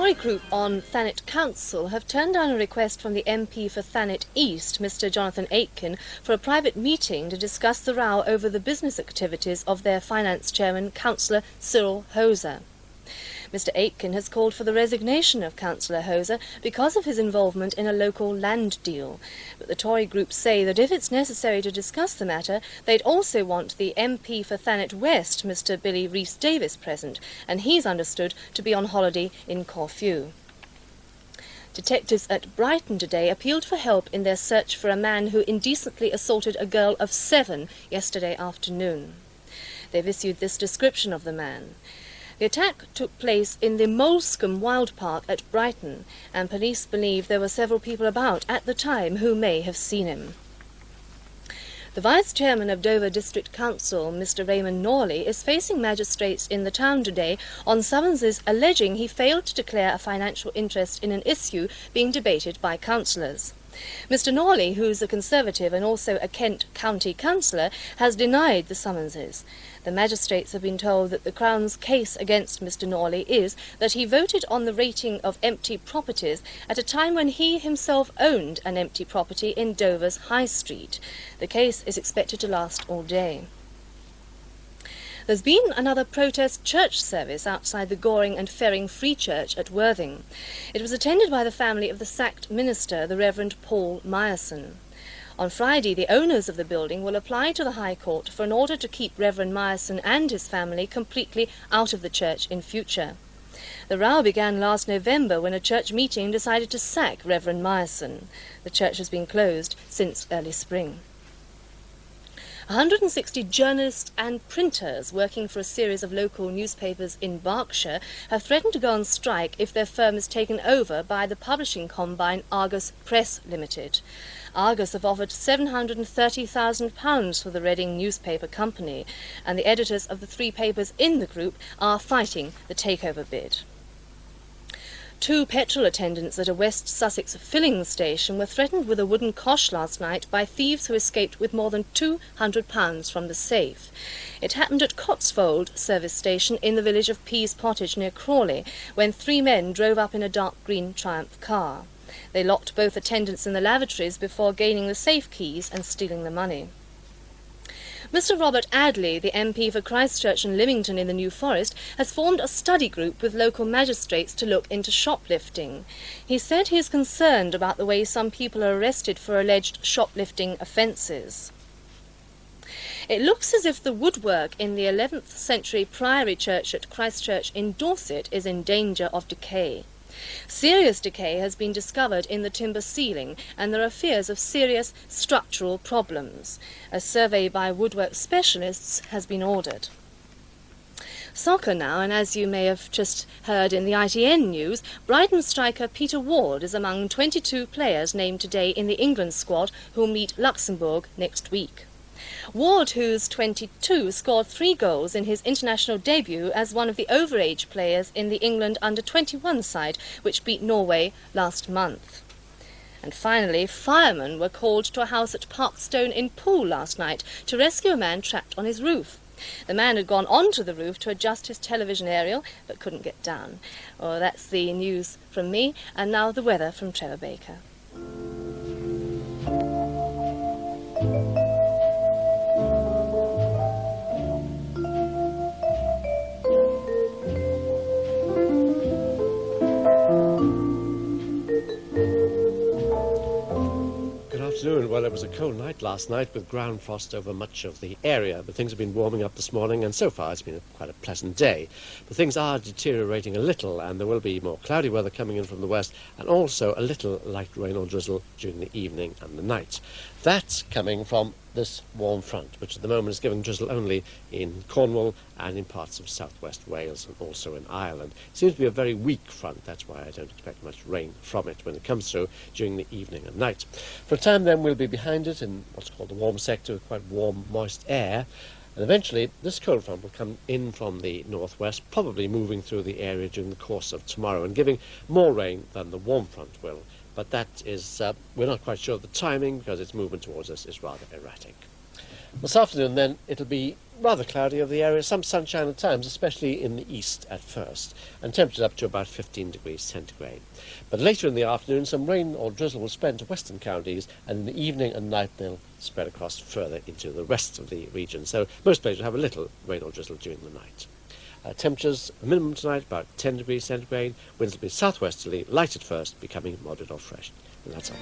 Tory group on Thanet Council have turned down a request from the MP for Thanet East, Mr Jonathan Aitken, for a private meeting to discuss the row over the business activities of their finance chairman, Councillor Cyril Hoser. Mr Aitken has called for the resignation of Councillor Hoser because of his involvement in a local land deal. But the Tory group say that if it's necessary to discuss the matter, they'd also want the MP for Thanet West, Mr Billy Rhys-Davies, present, and he's understood to be on holiday in Corfu. Detectives at Brighton today appealed for help in their search for a man who indecently assaulted a girl of 7 yesterday afternoon. They've issued this description of the man. The attack took place in the Molescombe Wild Park at Brighton, and police believe there were several people about at the time who may have seen him. The Vice-Chairman of Dover District Council, Mr Raymond Norley, is facing magistrates in the town today on summonses alleging he failed to declare a financial interest in an issue being debated by councillors. Mr Norley, who's a Conservative and also a Kent County councillor, has denied the summonses. The magistrates have been told that the Crown's case against Mr Norley is that he voted on the rating of empty properties at a time when he himself owned an empty property in Dover's High Street. The case is expected to last all day. There's been another protest church service outside the Goring and Ferring Free Church at Worthing. It was attended by the family of the sacked minister, the Reverend Paul Myerson. On Friday, the owners of the building will apply to the High Court for an order to keep Reverend Myerson and his family completely out of the church in future. The row began last November when a church meeting decided to sack Reverend Myerson. The church has been closed since early spring. 160 journalists and printers working for a series of local newspapers in Berkshire have threatened to go on strike if their firm is taken over by the publishing combine Argus Press Limited. Argus have offered £730,000 for the Reading newspaper company, and the editors of the 3 papers in the group are fighting the takeover bid. 2 petrol attendants at a West Sussex filling station were threatened with a wooden cosh last night by thieves who escaped with more than £200 from the safe. It happened at Cotswold service station in the village of Pease Pottage near Crawley, when 3 men drove up in a dark green Triumph car. They locked both attendants in the lavatories before gaining the safe keys and stealing the money. Mr Robert Adley, the MP for Christchurch and Lymington in the New Forest, has formed a study group with local magistrates to look into shoplifting. He said he is concerned about the way some people are arrested for alleged shoplifting offences. It looks as if the woodwork in the 11th century Priory Church at Christchurch in Dorset is in danger of decay. Serious decay has been discovered in the timber ceiling, and there are fears of serious structural problems. A survey by woodwork specialists has been ordered. Soccer now, and as you may have just heard in the ITN news, Brighton striker Peter Ward is among 22 players named today in the England squad who'll meet Luxembourg next week. Ward, who's 22, scored 3 goals in his international debut as one of the overage players in the England under-21 side, which beat Norway last month. And finally, firemen were called to a house at Parkstone in Poole last night to rescue a man trapped on his roof. The man had gone onto the roof to adjust his television aerial, but couldn't get down. Well, that's the news from me, and now the weather from Trevor Baker. Well, it was a cold night last night with ground frost over much of the area, but things have been warming up this morning, and so far it's been quite a pleasant day. But things are deteriorating a little, and there will be more cloudy weather coming in from the west, and also a little light rain or drizzle during the evening and the night. That's coming from this warm front, which at the moment is giving drizzle only in Cornwall and in parts of southwest Wales and also in Ireland. It seems to be a very weak front, that's why I don't expect much rain from it when it comes through during the evening and night. For a time then we'll be behind it in what's called the warm sector with quite warm, moist air, and eventually this cold front will come in from the northwest, probably moving through the area during the course of tomorrow and giving more rain than the warm front will. But that is, we're not quite sure of the timing because its movement towards us is rather erratic. This afternoon, then, it'll be rather cloudy over the area, some sunshine at times, especially in the east at first, and temperatures up to about 15 degrees centigrade. But later in the afternoon, some rain or drizzle will spread to western counties, and in the evening and night they'll spread across further into the rest of the region. So most places will have a little rain or drizzle during the night. Temperatures, minimum tonight, about 10 degrees centigrade. Winds will be southwesterly, light at first, becoming moderate or fresh. And that's all.